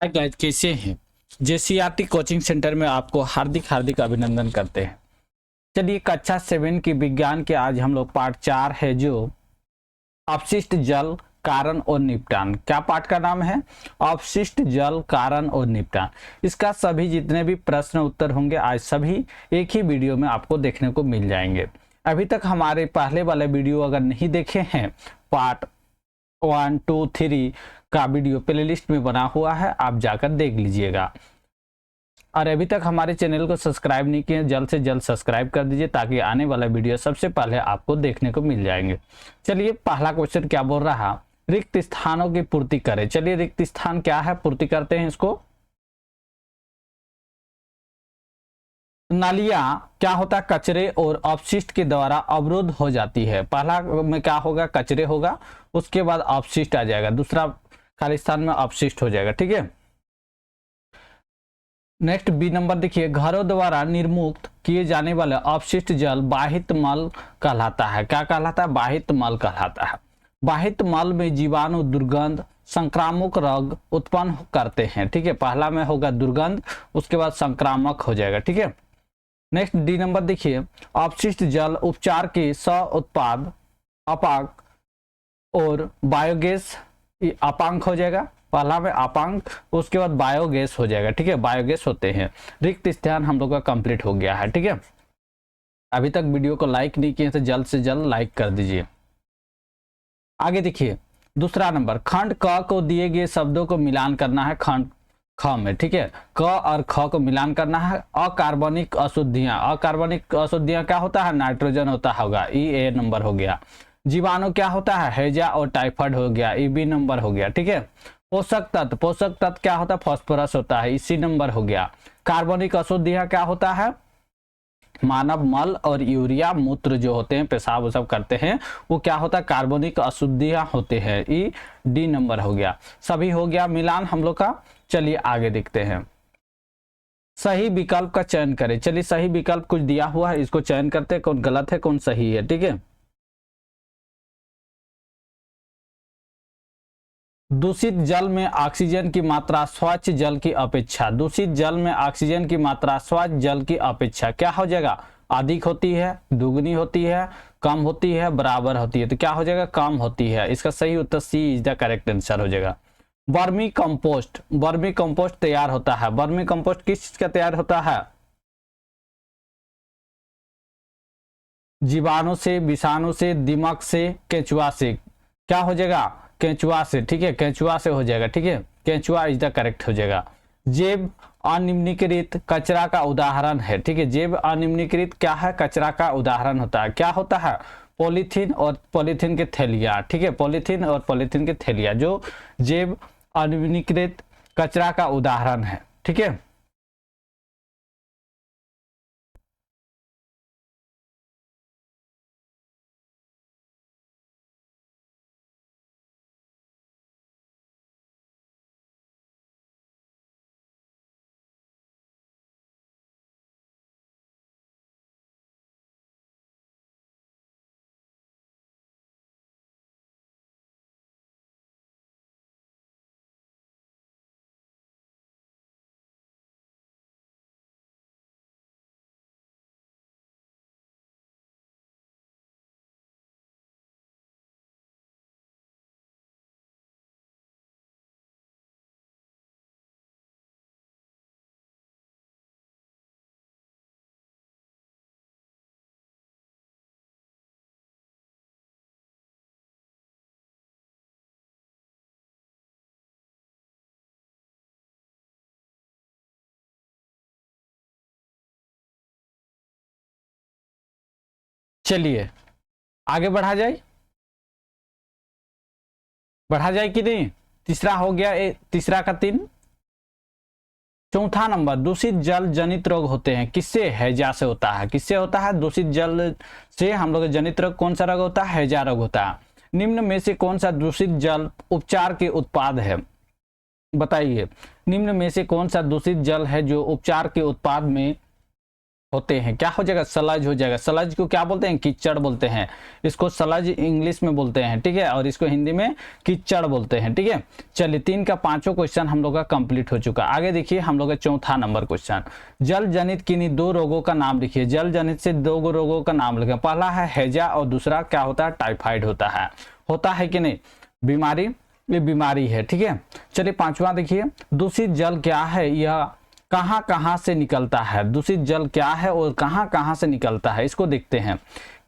Hi guys, कैसे हैं। JCERT coaching centre में आपको हार्दिक हार्दिक अभिनंदन करते हैं। चलिए कक्षा 7 की विज्ञान के आज हम लोग पार्ट 4 है जो अपशिष्ट जल कारण और निपटान। क्या पाठ का नाम है? अपशिष्ट जल कारण और निपटान। इसका सभी जितने भी प्रश्न उत्तर होंगे आज सभी एक ही वीडियो में आपको देखने को मिल जाएंगे। अभी तक हमारे पहले वाले वीडियो अगर नहीं देखे हैं, पार्ट 1, 2, 3 का वीडियो प्लेलिस्ट में बना हुआ है, आप जाकर देख लीजिएगा। और अभी तक हमारे चैनल को सब्सक्राइब नहीं किए, जल्द से जल्द सब्सक्राइब कर दीजिए ताकि आने वाला वीडियो सबसे पहले आपको देखने को मिल जाएंगे। चलिए पहला क्वेश्चन क्या बोल रहा, रिक्त स्थानों की पूर्ति करें। चलिए रिक्त स्थान क्या है, पूर्ति करते हैं इसको। नालियां क्या होता है, कचरे और अपशिष्ट के द्वारा अवरुद्ध हो जाती है। पहला में क्या होगा, कचरे होगा, उसके बाद अपशिष्ट आ जाएगा, दूसरा खाली स्थान में अपशिष्ट हो जाएगा। ठीक है, नेक्स्ट बी नंबर देखिए, घरों द्वारा निर्मुक्त किए जाने वाले अपशिष्ट जल बाहित मल कहलाता है। क्या कहलाता है? बाहित मल कहलाता है। बाहित मल में जीवाणु दुर्गंध संक्रामक रोग उत्पन्न करते हैं। ठीक है, पहला में होगा दुर्गंध, उसके बाद संक्रामक हो जाएगा। ठीक है, नेक्स्ट डी नंबर देखिए, अपशिष्ट जल उपचार के सह उत्पाद अपाक और बायोगैस, अपांक हो जाएगा। पहला में अपांक, उसके बाद बायोगैस हो जाएगा। ठीक है, बायोगैस होते हैं। रिक्त स्थान हम लोग का कंप्लीट हो गया है। ठीक है, अभी तक वीडियो को लाइक नहीं किए तो जल्द से जल्द लाइक कर दीजिए। आगे देखिए दूसरा नंबर, खंड क को दिए गए शब्दों को मिलान करना है खंड ख में। ठीक है, क और ख को मिलान करना है। अकार्बनिक अशुद्धियां, अकार्बनिक अशुद्धियां क्या होता है, नाइट्रोजन होता होगा, ए नंबर हो गया। जीवाणु क्या होता है, हैजा और टाइफाइड हो गया, ई बी नंबर हो गया। ठीक है, पोषक तत्व, पोषक तत्व क्या होता है, फास्फोरस होता है, इसी नंबर हो गया। कार्बनिक अशुद्धियां क्या होता है, मानव मल और यूरिया मूत्र जो होते हैं, पेशाब वो सब करते हैं, वो क्या होता है, कार्बनिक अशुद्धियां होते हैं, ई डी नंबर हो गया। सभी हो गया मिलान हम लोग का। चलिए आगे देखते हैं, सही विकल्प का चयन करें। चलिए सही विकल्प कुछ दिया हुआ है, इसको चयन करते हैं, कौन गलत है कौन सही है। ठीक है, दूषित जल में ऑक्सीजन की मात्रा स्वच्छ जल की अपेक्षा, दूषित जल में ऑक्सीजन की मात्रा स्वच्छ जल की अपेक्षा क्या हो जाएगा, अधिक होती है, दुगनी होती है, कम होती है, बराबर होती है। तो क्या हो जाएगा, कम होती है। इसका सही उत्तर सी इज द करेक्ट आंसर हो जाएगा। वर्मी कंपोस्ट, वर्मी कंपोस्ट तैयार होता है। वर्मी कंपोस्ट किस चीज का तैयार होता है, जीवाणु से, विषाणु से, दिमक से, केंचुआ से। क्या हो जाएगा, केंचुआ से। ठीक है, केंचुआ से हो जाएगा। ठीक है, केंचुआ इज द करेक्ट हो जाएगा। जैव अनिम्नीकृत कचरा का उदाहरण है। ठीक है, जैव अनिम्नीकृत क्या है, कचरा का उदाहरण होता है। क्या होता है, पॉलीथीन और पॉलीथीन के थैलियां। ठीक है, पॉलीथीन और पॉलीथीन के थैलियां जो जैव अनिम्नीकृत कचरा का उदाहरण है। ठीक है, चलिए आगे बढ़ा जाए, बढ़ा जाए कि नहीं। तीसरा हो गया, तीसरा का 3। चौथा नंबर, दूषित जल जनित रोग होते हैं। किससे, हैजा से होता है। किससे होता है, दूषित जल से हम लोग जनित रोग कौन सा रोग होता है, हैजा रोग होता है। निम्न में से कौन सा दूषित जल उपचार के उत्पाद है, बताइए। निम्न में से कौन सा दूषित जल है जो उपचार के उत्पाद में होते हैं, क्या हो जाएगा, सलज हो जाएगा। सलज को क्या बोलते हैं, कीचड़ बोलते हैं। इसको सलज इंग्लिश में बोलते हैं, ठीक है, और इसको हिंदी में कीचड़ बोलते हैं, ठीक है। चलिए 3 का 5वां क्वेश्चन हम लोग का कंप्लीट हो चुका। आगे देखिए हम लोग का चौथा नंबर क्वेश्चन, जल जनित किन्हीं 2 रोगों का नाम लिखिए। जल जनित से 2 रोगों का नाम लिखिए। पहला है हैजा और दूसरा क्या होता है, टाइफाइड होता है कि नहीं, बीमारी, ये बीमारी है, ठीक है। चलिए 5वां देखिए, दूषित जल क्या है, यह कहाँ कहाँ से निकलता है। दूषित जल क्या है और कहाँ कहाँ से निकलता है, इसको देखते हैं।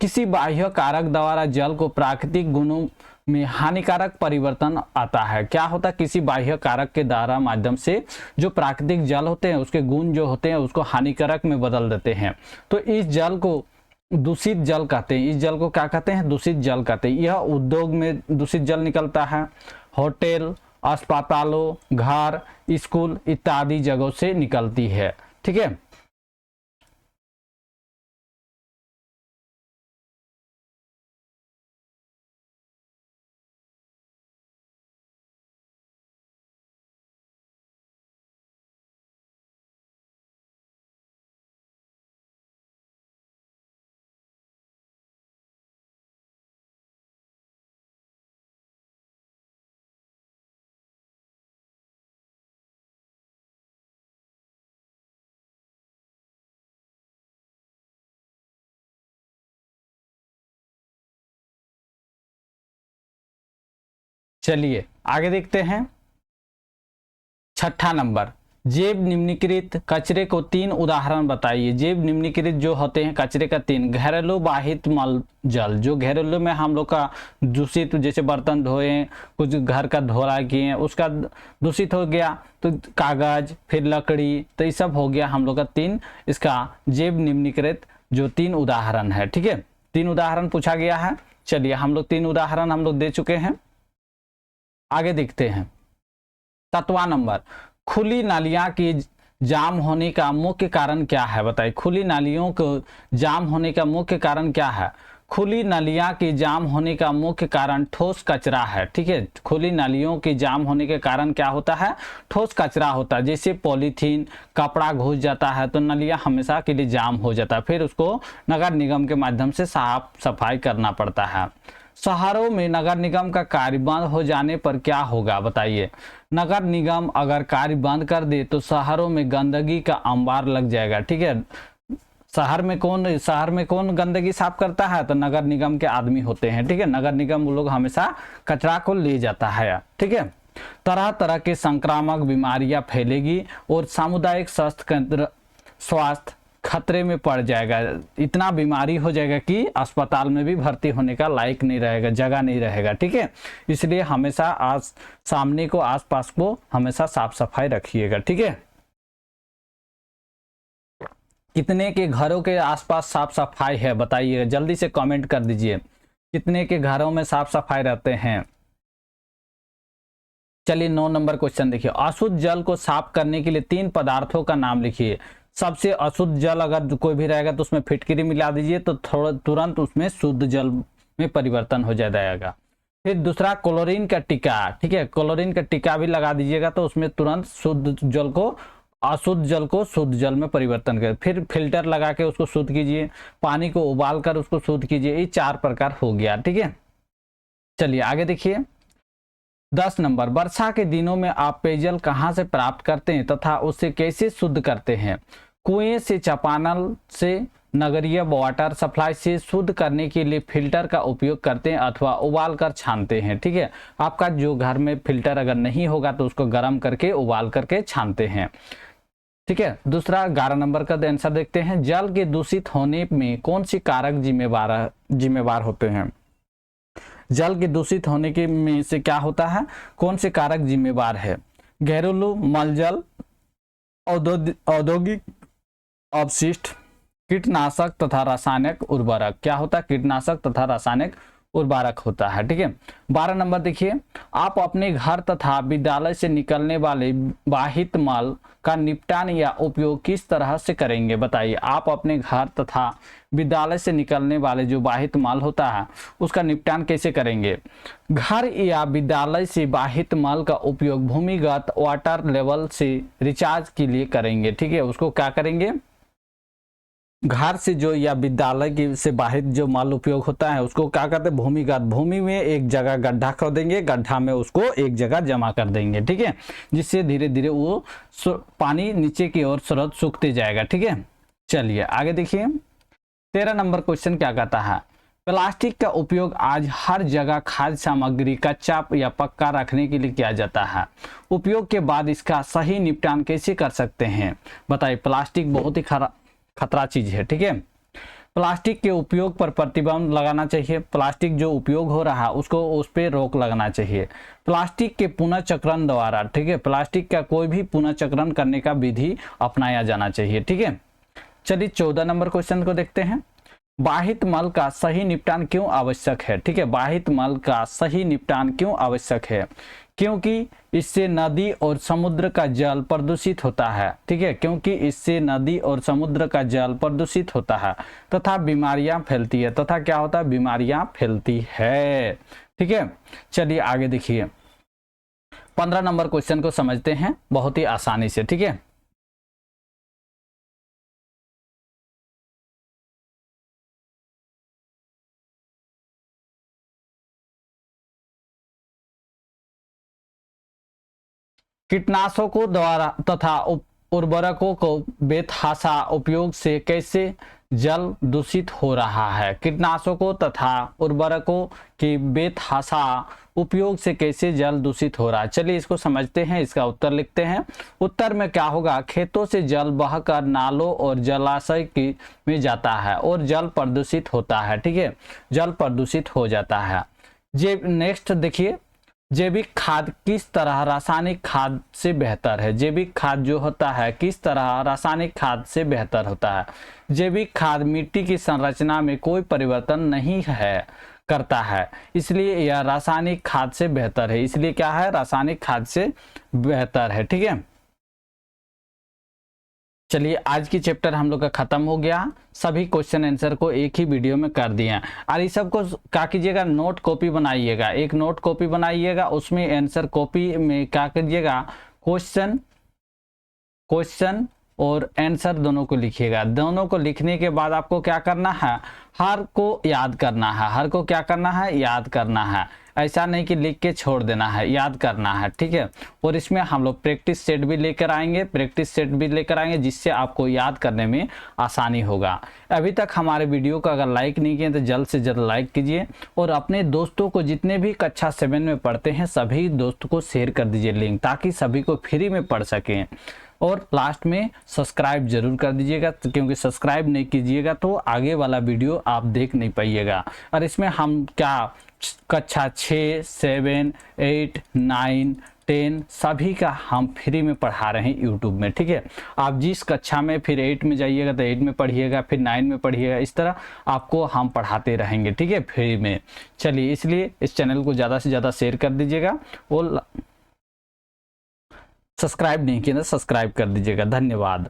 किसी बाह्य कारक द्वारा जल को प्राकृतिक गुणों में हानिकारक परिवर्तन आता है। क्या होता है, किसी बाह्य कारक के द्वारा माध्यम से जो प्राकृतिक जल होते हैं उसके गुण जो होते हैं उसको हानिकारक में बदल देते हैं। तो इस जल को दूषित जल कहते हैं। इस जल को क्या कहते हैं, दूषित जल कहते हैं। यह उद्योग में दूषित जल निकलता है, होटल, अस्पतालों, घर, स्कूल इत्यादि जगहों से निकलती है, ठीक है। चलिए आगे देखते हैं। 6ठा नंबर, जैव निम्नलिखित कचरे को 3 उदाहरण बताइए। जैव निम्नलिखित जो होते हैं कचरे का 3, घरेलू बाहित मल जल, जो घरेलू में हम लोग का दूषित, जैसे बर्तन धोए, कुछ घर का धोला किए, उसका दूषित हो गया, तो कागज, फिर लकड़ी, तो ये सब हो गया हम लोग का 3 इसका जैव निम्नलिखित जो 3 उदाहरण है, ठीक है। 3 उदाहरण पूछा गया है। चलिए हम लोग 3 उदाहरण हम लोग दे चुके हैं। आगे देखते हैं। 7वां नंबर, खुली नालियां की जाम होने का मुख्य कारण क्या है, बताइए। खुली नालियों को जाम होने का मुख्य कारण क्या है। खुली नालियां की जाम होने का मुख्य कारण ठोस कचरा है, ठीक है। खुली नालियों की जाम होने के कारण क्या होता है, ठोस कचरा होता है। जैसे पॉलीथीन, कपड़ा घुस जाता है तो नालियां हमेशा के लिए जाम हो जाता है, फिर उसको नगर निगम के माध्यम से साफ सफाई करना पड़ता है। शहरों में नगर निगम का कार्य बंद हो जाने पर क्या होगा, बताइए। नगर निगम अगर कार्य बंद कर दे तो शहरों में गंदगी का अंबार लग जाएगा, ठीक है। शहर में कौन गंदगी साफ करता है, तो नगर निगम के आदमी होते हैं, ठीक है। नगर निगम वो लोग हमेशा कचरा को ले जाता है, ठीक है। तरह तरह के संक्रामक बीमारियां फैलेगी और सामुदायिक स्वास्थ्य खतरे में पड़ जाएगा। इतना बीमारी हो जाएगा कि अस्पताल में भी भर्ती होने का लायक नहीं रहेगा, जगह नहीं रहेगा, ठीक है। इसलिए हमेशा सामने को, आसपास को हमेशा साफ सफाई रखिएगा, ठीक है। कितने के घरों के आसपास साफ सफाई है, बताइए, जल्दी से कमेंट कर दीजिए। कितने के घरों में साफ सफाई रहते हैं। चलिए 9 नंबर क्वेश्चन देखिए, अशुद्ध जल को साफ करने के लिए 3 पदार्थों का नाम लिखिए। सबसे अशुद्ध जल अगर कोई भी रहेगा तो उसमें फिटकरी मिला दीजिए तो थोड़ा तुरंत उसमें शुद्ध जल में परिवर्तन हो जाएगा। फिर दूसरा क्लोरीन का टीका, ठीक है, क्लोरीन का टीका भी लगा दीजिएगा तो उसमें तुरंत शुद्ध जल को, अशुद्ध जल को शुद्ध जल में परिवर्तन करें। फिर फिल्टर लगा के उसको शुद्ध कीजिए, पानी को उबाल कर उसको शुद्ध कीजिए। ये 4 प्रकार हो गया, ठीक है। चलिए आगे देखिए। 10 नंबर, वर्षा के दिनों में आप पेयजल कहाँ से प्राप्त करते हैं तथा उसे कैसे शुद्ध करते हैं। कुएं से, चापानल से, नगरीय वाटर सप्लाई से शुद्ध करने के लिए फिल्टर का उपयोग करते हैं अथवा उबाल कर छानते हैं, ठीक है। आपका जो घर में फिल्टर अगर नहीं होगा तो उसको गर्म करके उबाल करके छानते हैं, ठीक है। दूसरा 11 नंबर का आंसर देखते हैं, जल के दूषित होने में कौन सी कारक जिम्मेवार होते हैं। जल के दूषित होने के में से क्या होता है, कौन से कारक जिम्मेवार है। घरेलू मलजल, औद्योगिक अपशिष्ट, कीटनाशक तथा रासायनिक उर्वरक। क्या होता है, कीटनाशक तथा रासायनिक उर्वरक होता है, ठीक है। 12 नंबर देखिए, आप अपने घर तथा विद्यालय से निकलने वाले बाहित मल का निपटान या उपयोग किस तरह से करेंगे, बताइए। आप अपने घर तथा विद्यालय से निकलने वाले जो बाहित मल होता है उसका निपटान कैसे करेंगे। घर या विद्यालय से बाहित मल का उपयोग भूमिगत वाटर लेवल से रिचार्ज के लिए करेंगे, ठीक है। उसको क्या करेंगे, घर से जो या विद्यालय की से बाहर जो माल उपयोग होता है उसको क्या कहते हैं, भूमिगत। भूमि में एक जगह गड्ढा खोदेंगे, गड्ढा में उसको एक जगह जमा कर देंगे, ठीक है, जिससे धीरे धीरे वो पानी नीचे की ओर स्रोत सूखते जाएगा, ठीक है। चलिए आगे देखिए, 13 नंबर क्वेश्चन क्या कहता है, प्लास्टिक का उपयोग आज हर जगह खाद्य सामग्री कच्चा या पक्का रखने के लिए किया जाता है। उपयोग के बाद इसका सही निपटान कैसे कर सकते हैं, बताइए। प्लास्टिक बहुत ही खतरा चीज है, ठीक है। प्लास्टिक के उपयोग पर प्रतिबंध लगाना चाहिए। प्लास्टिक जो उपयोग हो रहा है उसको उस पर रोक लगाना चाहिए। प्लास्टिक के पुनर्चक्रण द्वारा, ठीक है, प्लास्टिक का कोई भी पुनर्चक्रण करने का विधि अपनाया जाना चाहिए, ठीक है। चलिए 14 नंबर क्वेश्चन को देखते हैं, बाहित मल का सही निपटान क्यों आवश्यक है, ठीक है। बाहित मल का सही निपटान क्यों आवश्यक है, क्योंकि इससे नदी और समुद्र का जल प्रदूषित होता है, ठीक है, क्योंकि इससे नदी और समुद्र का जल प्रदूषित होता है तथा बीमारियां फैलती है, तथा क्या होता है, बीमारियां फैलती है, ठीक है। चलिए आगे देखिए, 15 नंबर क्वेश्चन को समझते हैं बहुत ही आसानी से, ठीक है। कीटनाशकों द्वारा तथा उर्वरकों को बेतहाशा उपयोग से कैसे जल दूषित हो रहा है। कीटनाशकों तथा उर्वरकों के बेतहाशा उपयोग से कैसे जल दूषित हो रहा है। चलिए इसको समझते हैं, इसका उत्तर लिखते हैं। उत्तर में क्या होगा, खेतों से जल बहकर नालों और जलाशय की में जाता है और जल प्रदूषित होता है, ठीक है, जल प्रदूषित हो जाता है। नेक्स्ट देखिए, जैविक खाद किस तरह रासायनिक खाद से बेहतर है। जैविक खाद जो होता है किस तरह रासायनिक खाद से बेहतर होता है। जैविक खाद मिट्टी की संरचना में कोई परिवर्तन नहीं है करता है, इसलिए यह रासायनिक खाद से बेहतर है। इसलिए क्या है, रासायनिक खाद से बेहतर है, ठीक है। चलिए आज की चैप्टर हम लोग का खत्म हो गया। सभी क्वेश्चन आंसर को एक ही वीडियो में कर दिए हैं। और इस सबको क्या कीजिएगा, नोट कॉपी बनाइएगा, एक नोट कॉपी बनाइएगा, उसमें आंसर कॉपी में क्या कीजिएगा, क्वेश्चन और आंसर दोनों को लिखिएगा। दोनों को लिखने के बाद आपको क्या करना है, हर को याद करना है, हर को क्या करना है, याद करना है। ऐसा नहीं कि लिख के छोड़ देना है, याद करना है, ठीक है। और इसमें हम लोग प्रैक्टिस सेट भी लेकर आएंगे, जिससे आपको याद करने में आसानी होगा। अभी तक हमारे वीडियो को अगर लाइक नहीं किए तो जल्द से जल्द लाइक कीजिए और अपने दोस्तों को, जितने भी कक्षा 7 में पढ़ते हैं सभी दोस्तों को शेयर कर दीजिए लिंक, ताकि सभी को फ्री में पढ़ सकें। और लास्ट में सब्सक्राइब जरूर कर दीजिएगा, क्योंकि सब्सक्राइब नहीं कीजिएगा तो आगे वाला वीडियो आप देख नहीं पाइएगा। और इसमें हम क्या कक्षा 6, 7, 8, 9, 10 सभी का हम फ्री में पढ़ा रहे हैं यूट्यूब में, ठीक है। आप जिस कक्षा में फिर 8 में जाइएगा तो 8 में पढ़िएगा, फिर 9 में पढ़िएगा, इस तरह आपको हम पढ़ाते रहेंगे, ठीक है, फ्री में। चलिए इसलिए इस चैनल को ज़्यादा से ज़्यादा शेयर कर दीजिएगा और सब्सक्राइब नहीं किया तो सब्सक्राइब कर दीजिएगा। धन्यवाद।